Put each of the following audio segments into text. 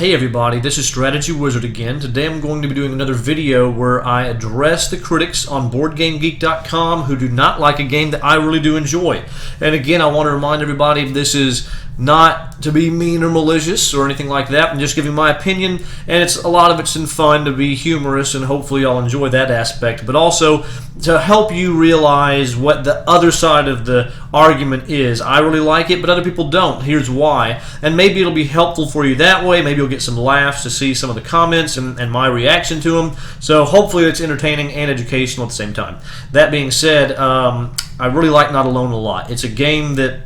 Hey everybody, this is Strategywizard again. Today I'm going to be doing another video where I address the critics on BoardGameGeek.com who do not like a game that I really do enjoy. And again, I want to remind everybody this is not to be mean or malicious or anything like that. I'm just giving my opinion, and a lot of it's in fun to be humorous, and hopefully y'all enjoy that aspect, but also to help you realize what the other side of the argument is. I really like it, but other people don't. Here's why. And maybe it'll be helpful for you that way. Maybe you'll get some laughs to see some of the comments and my reaction to them. So hopefully it's entertaining and educational at the same time. That being said, I really like Not Alone a lot. It's a game that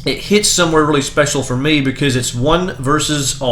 it hits somewhere really special for me because it's one versus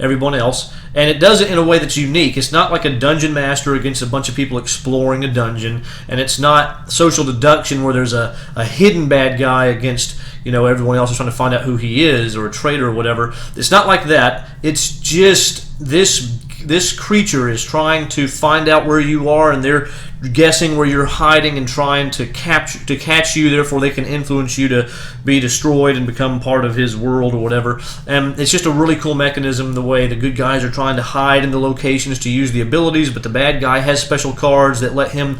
everyone else, and it does it in a way that's unique. It's not like a dungeon master against a bunch of people exploring a dungeon, and it's not social deduction where there's a hidden bad guy against everyone else is trying to find out who he is, or a traitor or whatever. It's not like that. It's just this creature is trying to find out where you are, and they're guessing where you're hiding and trying to catch you. Therefore, they can influence you to be destroyed and become part of his world or whatever. And it's just a really cool mechanism, the way the good guys are trying to hide in the locations to use the abilities, but the bad guy has special cards that let him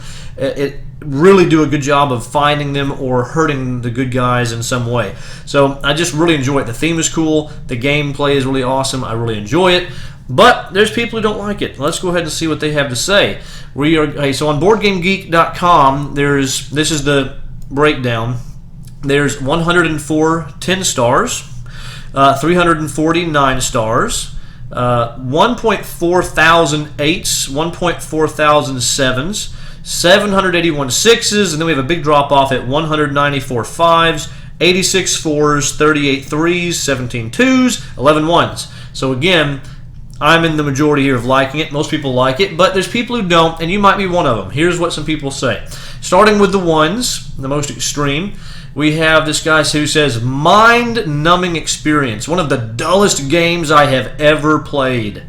really do a good job of finding them or hurting the good guys in some way. So I just really enjoy it. The theme is cool. The gameplay is really awesome. I really enjoy it. But there's people who don't like it. Let's go ahead and see what they have to say. So on BoardGameGeek.com, this is the breakdown. There's 104 10 stars, 349 stars, 1.4 thousand 8s, 1.4 thousand 7s, 781 6s, and then we have a big drop off at 194 5s, 86 4s, 38 3s, 17 2s, 11 1s. So again, I'm in the majority here of liking it. Most people like it, but there's people who don't, and you might be one of them. Here's what some people say. Starting with the ones, the most extreme, we have this guy who says, mind-numbing experience. One of the dullest games I have ever played.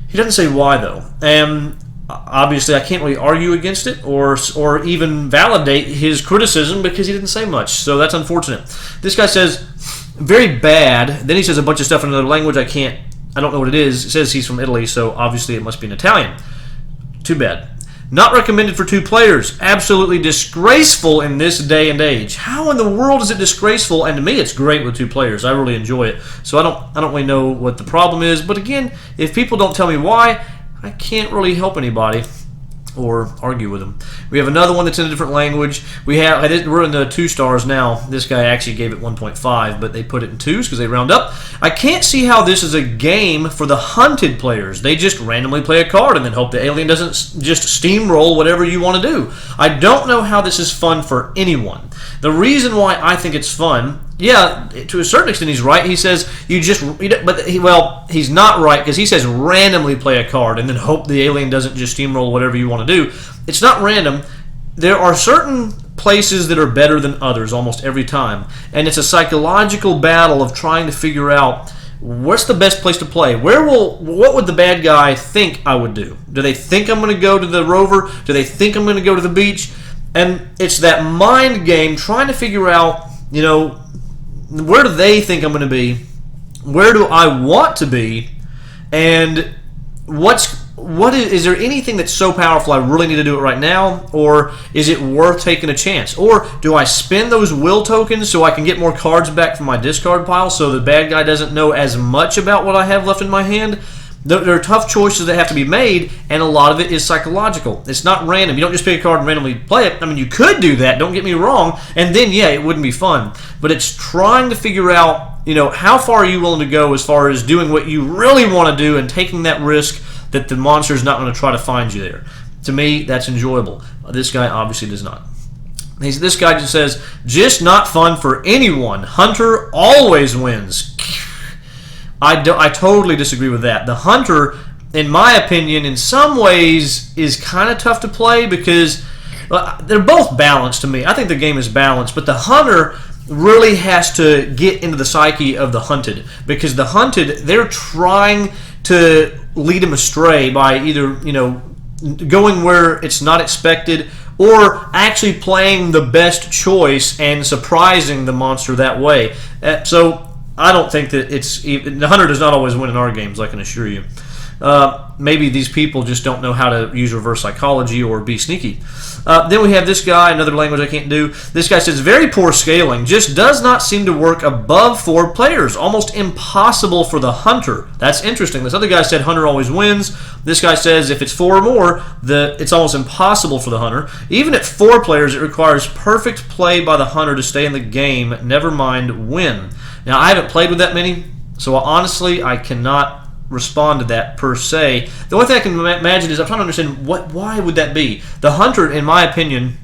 He doesn't say why, though. And obviously, I can't really argue against it or even validate his criticism because he didn't say much, so that's unfortunate. This guy says, very bad. Then he says a bunch of stuff in another language I don't know what it is. It says he's from Italy, so obviously it must be an Italian. Too bad. Not recommended for 2 players. Absolutely disgraceful in this day and age. How in the world is it disgraceful? And to me, it's great with 2 players. I really enjoy it. So I don't really know what the problem is. But again, if people don't tell me why, I can't really help anybody or argue with them. We have another one that's in a different language. We're in the 2 stars now. This guy actually gave it 1.5, but they put it in 2s because they round up. I can't see how this is a game for the hunted players. They just randomly play a card and then hope the alien doesn't just steamroll whatever you want to do. I don't know how this is fun for anyone. The reason why I think it's fun, yeah, to a certain extent he's right. He says he's not right because he says randomly play a card and then hope the alien doesn't just steamroll whatever you want to do. It's not random. There are certain places that are better than others almost every time, and it's a psychological battle of trying to figure out what's the best place to play. What would the bad guy think I would do? Do they think I'm going to go to the rover? Do they think I'm going to go to the beach? And it's that mind game trying to figure out, where do they think I'm going to be? Where do I want to be? And is there anything that's so powerful I really need to do it right now? Or is it worth taking a chance? Or do I spend those will tokens so I can get more cards back from my discard pile so the bad guy doesn't know as much about what I have left in my hand? There are tough choices that have to be made, and a lot of it is psychological. It's not random. You don't just pick a card and randomly play it. I mean, you could do that, don't get me wrong, and then, yeah, it wouldn't be fun. But it's trying to figure out, how far are you willing to go as far as doing what you really want to do and taking that risk that the monster's not going to try to find you there. To me, that's enjoyable. This guy obviously does not. This guy just says, just not fun for anyone. Hunter always wins. I totally disagree with that. The Hunter, in my opinion, in some ways is kind of tough to play because they're both balanced to me. I think the game is balanced, but the Hunter really has to get into the psyche of the hunted because the hunted, they're trying to lead him astray by either, going where it's not expected or actually playing the best choice and surprising the monster that way. So I don't think that the hunter does not always win in our games, I can assure you. Maybe these people just don't know how to use reverse psychology or be sneaky. Then we have this guy, another language I can't do. This guy says, very poor scaling, just does not seem to work above 4 players. Almost impossible for the hunter. That's interesting. This other guy said hunter always wins. This guy says if it's 4 or more, it's almost impossible for the hunter. Even at 4 players, it requires perfect play by the hunter to stay in the game, never mind win. Now, I haven't played with that many, so honestly, I cannot respond to that per se. The only thing I can imagine is I'm trying to understand why would that be? The hunter, in my opinion,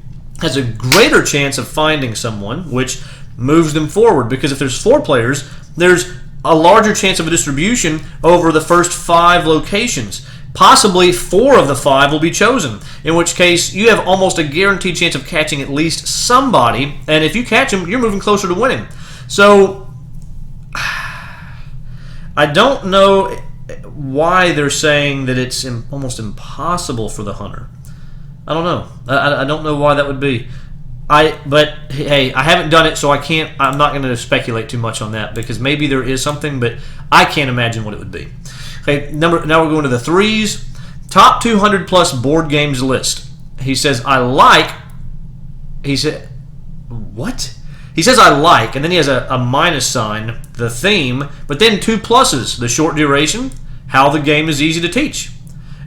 has a greater chance of finding someone, which moves them forward, because if there's 4 players, there's a larger chance of a distribution over the first 5 locations. Possibly 4 of the 5 will be chosen, in which case you have almost a guaranteed chance of catching at least somebody, and if you catch them, you're moving closer to winning. So I don't know why they're saying that it's almost impossible for the hunter. I don't know. I don't know why that would be. But hey, I haven't done it, so I'm not going to speculate too much on that, because maybe there is something, but I can't imagine what it would be. Okay, now we're going to the 3s. Top 200 plus board games list. He says he said, what? He says I like, and then he has a minus sign, the theme, but then 2 pluses, the short duration, how the game is easy to teach.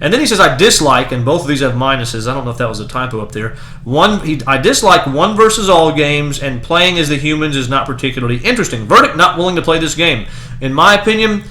And then he says I dislike, and both of these have minuses. I don't know if that was a typo up there. I dislike one versus all games, and playing as the humans is not particularly interesting. Verdict, not willing to play this game. In my opinion,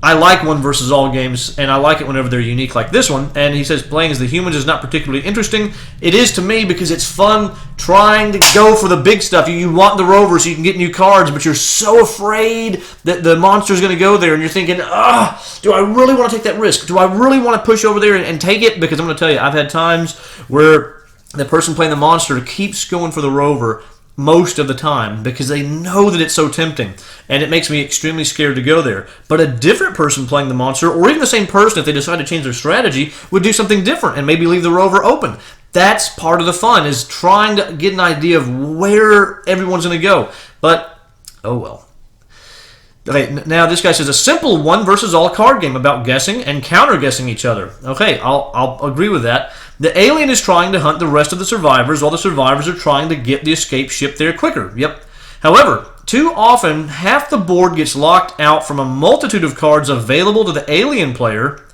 I like one versus all games, and I like it whenever they're unique like this one. And he says playing as the humans is not particularly interesting. It is to me, because it's fun trying to go for the big stuff. You want the rover so you can get new cards, but you're so afraid that the monster's going to go there, and you're thinking, do I really want to take that risk? Do I really want to push over there and take it? Because I'm going to tell you, I've had times where the person playing the monster keeps going for the rover most of the time because they know that it's so tempting, and it makes me extremely scared to go there. But a different person playing the monster, or even the same person, if they decide to change their strategy, would do something different and maybe leave the rover open. That's part of the fun, is trying to get an idea of where everyone's going to go. But, oh well. Okay, now this guy says a simple one versus all card game about guessing and counter-guessing each other. Okay, I'll agree with that. The alien is trying to hunt the rest of the survivors, while the survivors are trying to get the escape ship there quicker. Yep. However, too often, half the board gets locked out from a multitude of cards available to the alien player.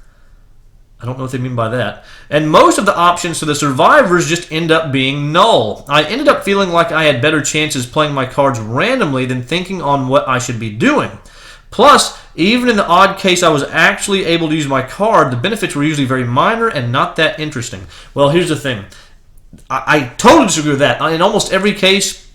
I don't know what they mean by that. And most of the options to the survivors just end up being null. I ended up feeling like I had better chances playing my cards randomly than thinking on what I should be doing. Plus, even in the odd case I was actually able to use my card, the benefits were usually very minor and not that interesting. Well, here's the thing. I totally disagree with that. In almost every case,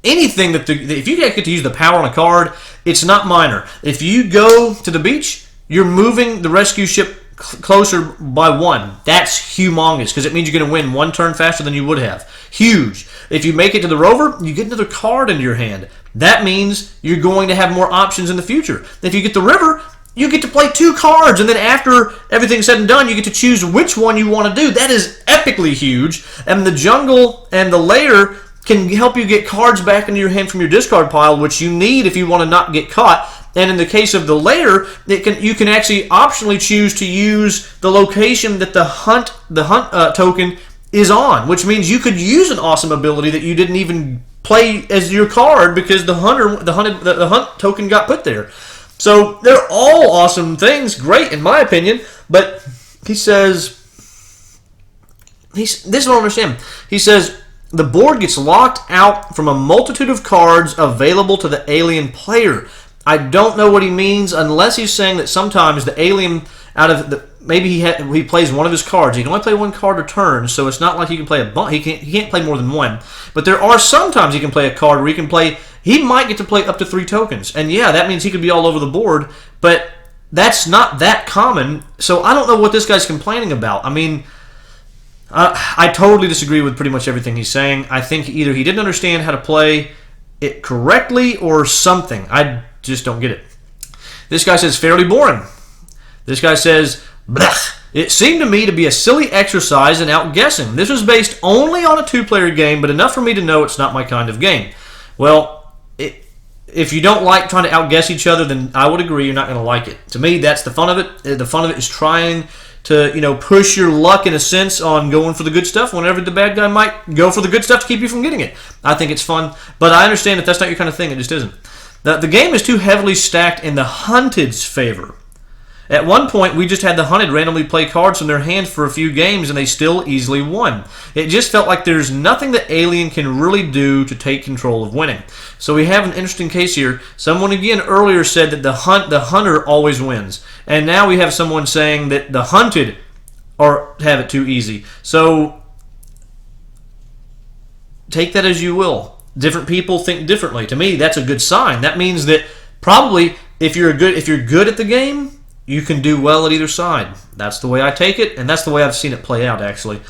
anything if you get to use the power on a card, it's not minor. If you go to the beach, you're moving the rescue ship closer by 1. That's humongous, because it means you're going to win 1 turn faster than you would have. Huge. If you make it to the rover, you get another card into your hand. That means you're going to have more options in the future. If you get the river, you get to play 2 cards, and then after everything's said and done, you get to choose which one you want to do. That is epically huge. And the jungle and the lair can help you get cards back into your hand from your discard pile, which you need if you want to not get caught. And in the case of the lair, you can actually optionally choose to use the location that the hunt token is on, which means you could use an awesome ability that you didn't even play as your card because the hunt token got put there. So they're all awesome things, great in my opinion. But he says, this is what I understand. He says the board gets locked out from a multitude of cards available to the alien player. I don't know what he means, unless he's saying that sometimes the alien, maybe he plays one of his cards. He can only play 1 card a turn, so it's not like he can play he can't play more than 1. But there are sometimes he can play a card where he might get to play up to 3 tokens. And yeah, that means he could be all over the board, but that's not that common. So I don't know what this guy's complaining about. I mean, I totally disagree with pretty much everything he's saying. I think either he didn't understand how to play it correctly or something. I just don't get it. This guy says fairly boring. This guy says, blech. It seemed to me to be a silly exercise in outguessing. This was based only on a 2-player game, but enough for me to know it's not my kind of game. Well, if you don't like trying to outguess each other, then I would agree you're not going to like it. To me, that's the fun of it. The fun of it is trying to push your luck in a sense on going for the good stuff whenever the bad guy might go for the good stuff to keep you from getting it. I think it's fun, but I understand if that's not your kind of thing, it just isn't. The game is too heavily stacked in the hunted's favor. At one point, we just had the hunted randomly play cards from their hand for a few games, and they still easily won. It just felt like there's nothing that Alien can really do to take control of winning. So we have an interesting case here. Someone again earlier said that the hunter always wins, and now we have someone saying that the hunted have it too easy. So take that as you will. Different people think differently. To me, that's a good sign. That means that probably if you're good at the game, you can do well at either side. That's the way I take it, and that's the way I've seen it play out, actually.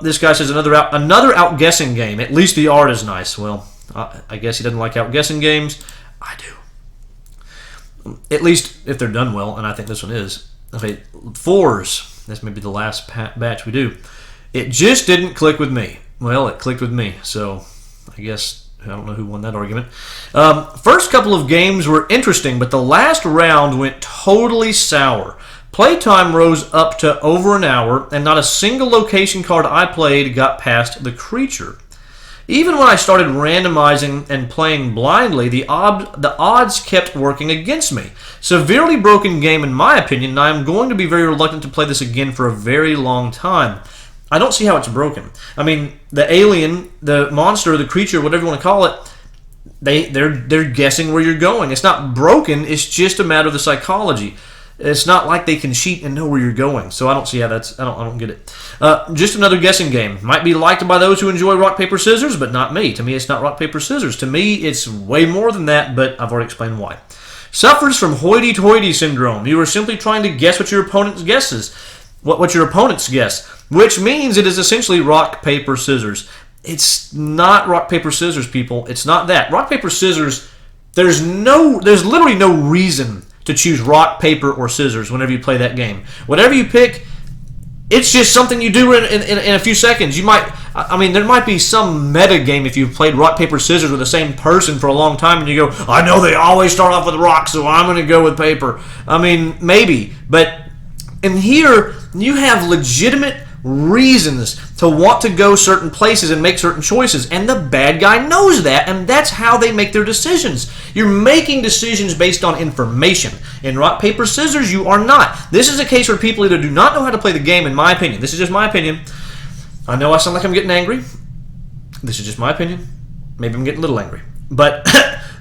This guy says another outguessing game. At least the art is nice. Well, I guess he doesn't like outguessing games. I do. At least if they're done well, and I think this one is. Okay, 4s. This may be the last batch we do. It just didn't click with me. Well, it clicked with me, so I guess I don't know who won that argument. First couple of games were interesting, but the last round went totally sour. Playtime rose up to over an hour, and not a single location card I played got past the creature. Even when I started randomizing and playing blindly, the odds kept working against me. Severely broken game in my opinion, and I am going to be very reluctant to play this again for a very long time. I don't see how it's broken. I mean, the alien, the monster, the creature, whatever you want to call it, they're guessing where you're going. It's not broken. It's just a matter of the psychology. It's not like they can cheat and know where you're going. So I don't see how that's. I don't get it. Just another guessing game. Might be liked by those who enjoy rock paper scissors, but not me. To me, it's not rock paper scissors. To me, it's way more than that. But I've already explained why. Suffers from hoity-toity syndrome. You are simply trying to guess what your opponent's guesses. What your opponents guess, which means it is essentially rock, paper, scissors. It's not rock, paper, scissors, people. It's not that. Rock, paper, scissors, there's literally no reason to choose rock, paper, or scissors whenever you play that game. Whatever you pick, it's just something you do in a few seconds. There might be some meta game if you've played rock, paper, scissors with the same person for a long time and you go, I know they always start off with rock, so I'm going to go with paper. Maybe, but in here, you have legitimate reasons to want to go certain places and make certain choices, and the bad guy knows that, and that's how they make their decisions. You're making decisions based on information. In rock, paper, scissors, you are not. This is a case where people either do not know how to play the game, in my opinion. This is just my opinion. I know I sound like I'm getting angry. This is just my opinion. Maybe I'm getting a little angry. But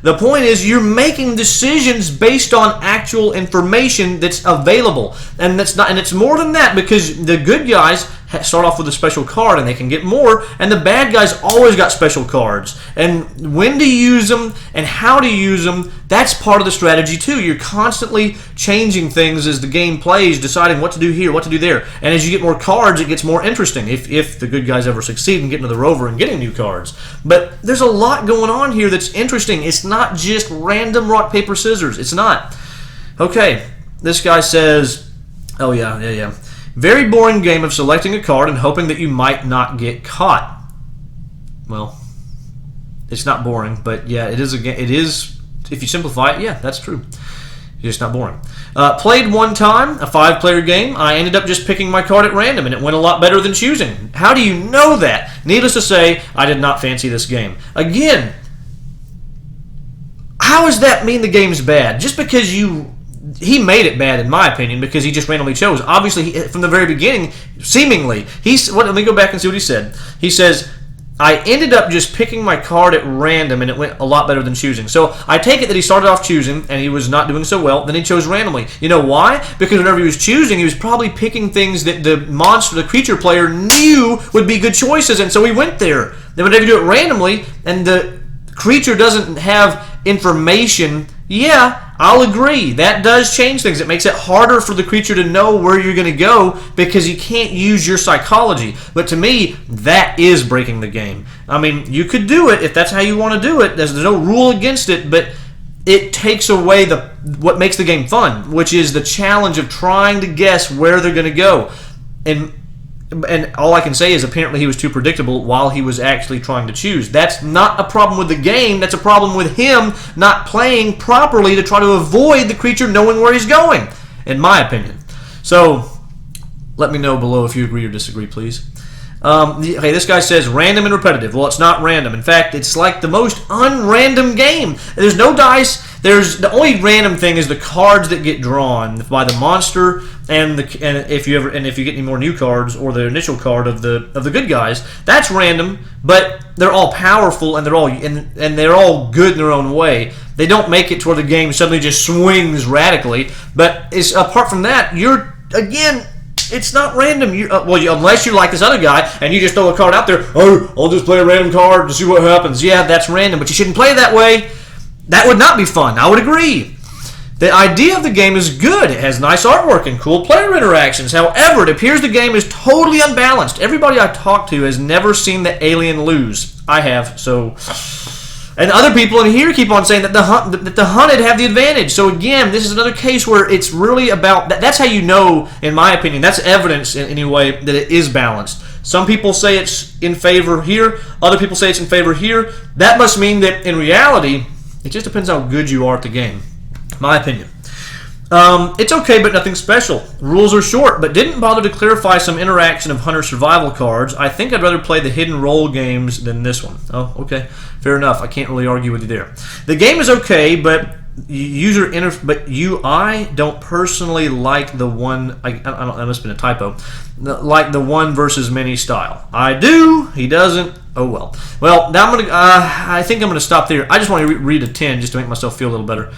the point is, you're making decisions based on actual information that's available, and it's more than that, because the good guys start off with a special card and they can get more, and the bad guys always got special cards. And when to use them and how to use them, that's part of the strategy too. You're constantly changing things as the game plays, deciding what to do here, what to do there. And as you get more cards, it gets more interesting if the good guys ever succeed in getting to the rover and getting new cards. But there's a lot going on here that's interesting. It's not just random rock, paper, scissors. It's not. Okay, this guy says, oh yeah. Very boring game of selecting a card and hoping that you might not get caught. Well, it's not boring, but yeah, it is a game. It is, if you simplify it, yeah, that's true. It's just not boring. Played one time, a 5-player game. I ended up just picking my card at random, and it went a lot better than choosing. How do you know that? Needless to say, I did not fancy this game. Again, how does that mean the game's bad? Just because he made it bad, in my opinion, because he just randomly chose. Obviously, from the very beginning, seemingly, let me go back and see what he said. He says, I ended up just picking my card at random, and it went a lot better than choosing. So I take it that he started off choosing, and he was not doing so well. Then he chose randomly. You know why? Because whenever he was choosing, he was probably picking things that the creature player knew would be good choices, and so he went there. Then whenever you do it randomly, and the creature doesn't have information, yeah, I'll agree. That does change things. It makes it harder for the creature to know where you're going to go because you can't use your psychology. But to me, that is breaking the game. You could do it if that's how you want to do it. There's no rule against it, but it takes away what makes the game fun, which is the challenge of trying to guess where they're going to go. And And all I can say is apparently he was too predictable while he was actually trying to choose. That's not a problem with the game. That's a problem with him not playing properly to try to avoid the creature knowing where he's going, in my opinion. So let me know below if you agree or disagree, please. Okay, this guy says random and repetitive. Well, it's not random. In fact, it's like the most unrandom game. There's no dice. The only random thing is the cards that get drawn by the monster, and if you get any more new cards or the initial card of the good guys, that's random. But they're all powerful and they're all good in their own way. They don't make it to where the game suddenly just swings radically. But apart from that, it's not random. Unless you're like this other guy and you just throw a card out there. Oh, I'll just play a random card to see what happens. Yeah, that's random, but you shouldn't play that way. That would not be fun. I would agree. The idea of the game is good. It has nice artwork and cool player interactions. However, it appears the game is totally unbalanced. Everybody I talked to has never seen the alien lose. I have, so... And other people in here keep on saying that the hunted have the advantage. So again, this is another case where it's really about... That's how you know, in my opinion, that's evidence anyway, that it is balanced. Some people say it's in favor here. Other people say it's in favor here. That must mean that in reality... It just depends how good you are at the game, my opinion. It's okay, but nothing special. Rules are short, but didn't bother to clarify some interaction of Hunter survival cards. I think I'd rather play the hidden role games than this one. Oh, okay. Fair enough. I can't really argue with you there. The game is okay, but I don't personally like the one... I don't, that must have been a typo. Like the one versus many style. I do. He doesn't. Oh well. Well, now I think I'm gonna stop there. I just want to read a 10 just to make myself feel a little better.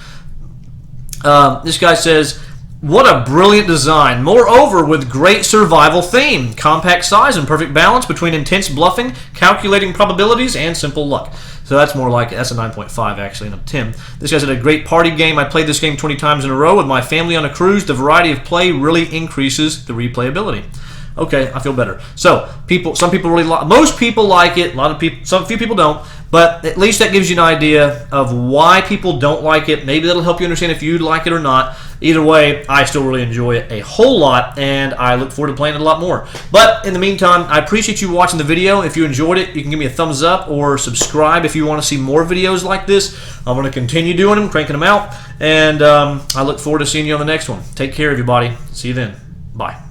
This guy says, "What a brilliant design! Moreover, with great survival theme, compact size, and perfect balance between intense bluffing, calculating probabilities, and simple luck." So that's more like that's a 9.5 actually, and a 10. This guy's had a great party game. I played this game 20 times in a row with my family on a cruise. The variety of play really increases the replayability. Okay, I feel better. So some people really like. Most people like it. Few people don't. But at least that gives you an idea of why people don't like it. Maybe that'll help you understand if you like it or not. Either way, I still really enjoy it a whole lot, and I look forward to playing it a lot more. But in the meantime, I appreciate you watching the video. If you enjoyed it, you can give me a thumbs up or subscribe if you want to see more videos like this. I'm going to continue doing them, cranking them out, and I look forward to seeing you on the next one. Take care, everybody. See you then. Bye.